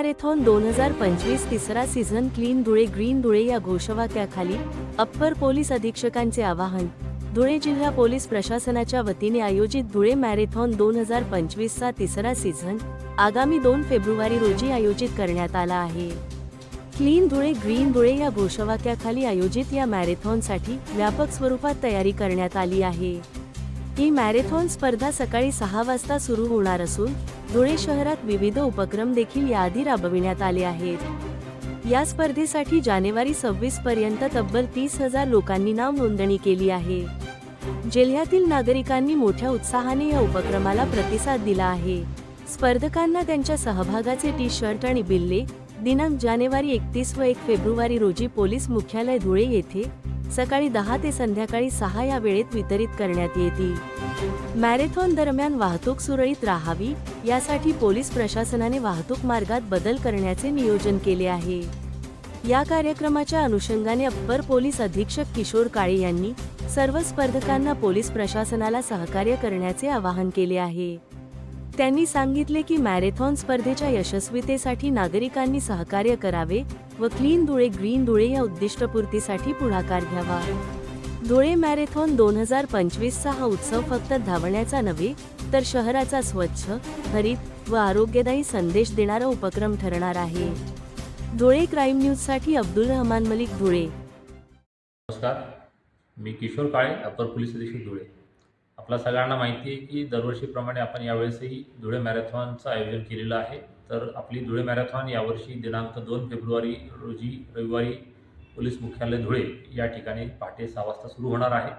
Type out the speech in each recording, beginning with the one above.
Marathon 2025 तिसरा season clean Dhule green Dhule या घोषवाक्याखाली upper police अधीक्षकांचे आवाहन। धुळे जिल्हा पोलीस प्रशासनाच्या वतीने आयोजित धुळे मॅरेथॉन 2025 चा तिसरा सीझन आगामी 2 फेब्रुवारी रोजी आयोजित करण्यात आला आहे। क्लीन धुळे ग्रीन धुळे या घोषवाक्याखाली आयोजित या मॅरेथॉनसाठी व्यापक स्वरूपात तयारी करण्यात आली आहे। ही मॅरेथॉन स्पर्धा सकाळी 6 वाजता सुरू होणार असून धुळे शहरात विविध उपक्रम देखील याआधी राबविण्यात आले आहेत। या स्पर्धेसाठी जानेवारी 26 पर्यंत तब्बल 30,000 लोकांनी नाव नोंदणी केली आहे। जिल्ह्यातील नागरिकांनी मोठ्या उत्साहाने या उपक्रमाला प्रतिसाद दिला आहे। स्पर्धकांना त्यांच्या सहभागाचे टी-शर्ट आणि बिल्ले दिनांक जानेवारी 31 व 1 फेब्रुवारी रोजी पोलीस मुख्यालय धुळे येथे सकाळी 10 ते संध्याकाळी 6 या वेळेत वितरित करण्यात येतील। मॅरेथॉन दरम्यान वाहतूक सुरळीत राहावी यासाठी पोलीस प्रशासनाने वाहतूक मार्गात बदल करण्याचे नियोजन केले आहे। या कार्यक्रमाच्या अनुषंगाने अप्पर पोलीस अधीक्षक किशोर काळे यांनी सर्व स्पर्धकांना पोलीस प्रशासनाला सहकार्य करण्याचे आवाहन केले आहे। त्यांनी सांगितले की मॅरेथॉन स्पर्धेच्या यशस्वीतेसाठी नागरिकांनी सहकार्य करावे व क्लीन धुळे ग्रीन धुळे या उद्दिष्टपूर्तीसाठी पुढाकार घ्यावा। धुळे मॅरेथॉन 2025 चा हा उत्सव फक्त धावण्याचा नव्हे तर शहराचा स्वच्छ, हरित व आरोग्यदायी संदेश देणारा उपक्रम ठरणार आहे। धुळे क्राईम न्यूजसाठी अब्दुल रहमान मलिक, धुळे। नमस्कार, मी किशोर काळे, अप्पर पोलीस अधीक्षक, धुळे। आपल्या सगळ्यांना माहिती आहे की दरवर्षीप्रमाणे आपण यावेळेसही धुळे मॅरेथॉनचं आयोजन केलेलं आहे। तर आपली धुळे मॅरेथॉन यावर्षी दिनांक 2 फेब्रुवारी रोजी रविवारी पोलीस मुख्यालय धुळे या ठिकाणी पहाटे 6 वाजता सुरू होणार आहे।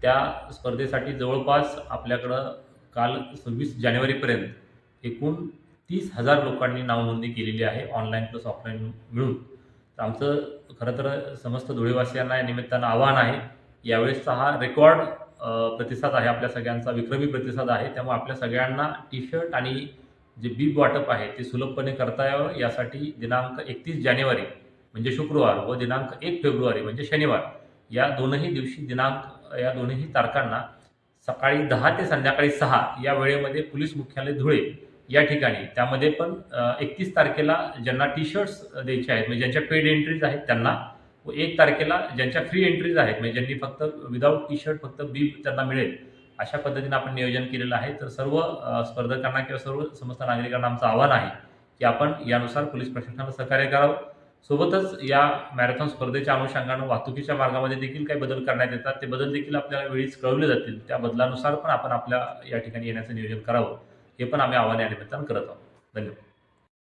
त्या स्पर्धेसाठी जवळपास आपल्याकडं काल 26 जानेवारीपर्यंत एकूण 30,000 लोकांनी नावनोंदणी केलेली आहे, ऑनलाईन प्लस ऑफलाईन मिळून। तर आमचं खरं तर समस्त धुळेवासियांना या निमित्तानं आवाहन आहे, यावेळेसचा हा रेकॉर्ड प्रतिसाद आहे, आपल्या सगळ्यांचा विक्रमी प्रतिसाद आहे। त्यामुळे आपल्या सगळ्यांना टी-शर्ट आणि जे बीब वाटप आहे ते सुलभपणे करता यावं यासाठी दिनांक 31 जानेवारी म्हणजे शुक्रवार व दिनांक 1 फेब्रुवारी म्हणजे शनिवार या दोनही दिवशी या दोन्ही तारखांना सकाळी 10 ते संध्याकाळी 6 या वेळेमध्ये पोलीस मुख्यालय धुळे या ठिकाणी, त्यामध्ये पण 31 तारखेला ज्यांना टी-शर्ट्स द्यायचे आहेत म्हणजे ज्यांच्या पेड एंट्रीज आहेत त्यांना, व 1 तारखेला ज्यांच्या फ्री एंट्रीज आहेत म्हणजे ज्यांनी फक्त विदाऊट टी-शर्ट फक्त बीब त्यांना मिळेल, अशा पद्धतीने आपण नियोजन केलेलं आहे। तर सर्व स्पर्धकांना किंवा सर्व समस्त नागरिकांना आमचं आवाहन आहे की आपण यानुसार पोलीस प्रशासनाला सहकार्य करावं। सोबतच या मॅरेथॉन स्पर्धेच्या अनुषंगानं वाहतुकीच्या मार्गामध्ये देखील काही बदल करण्यात येतात, ते बदल देखील आपल्याला वेळीच कळवले जातील। त्या बदलानुसार पण आपण आपल्या या ठिकाणी येण्याचं नियोजन करावं, हे पण आम्ही आवाहन या निमित्तानं करत आहोत। धन्यवाद।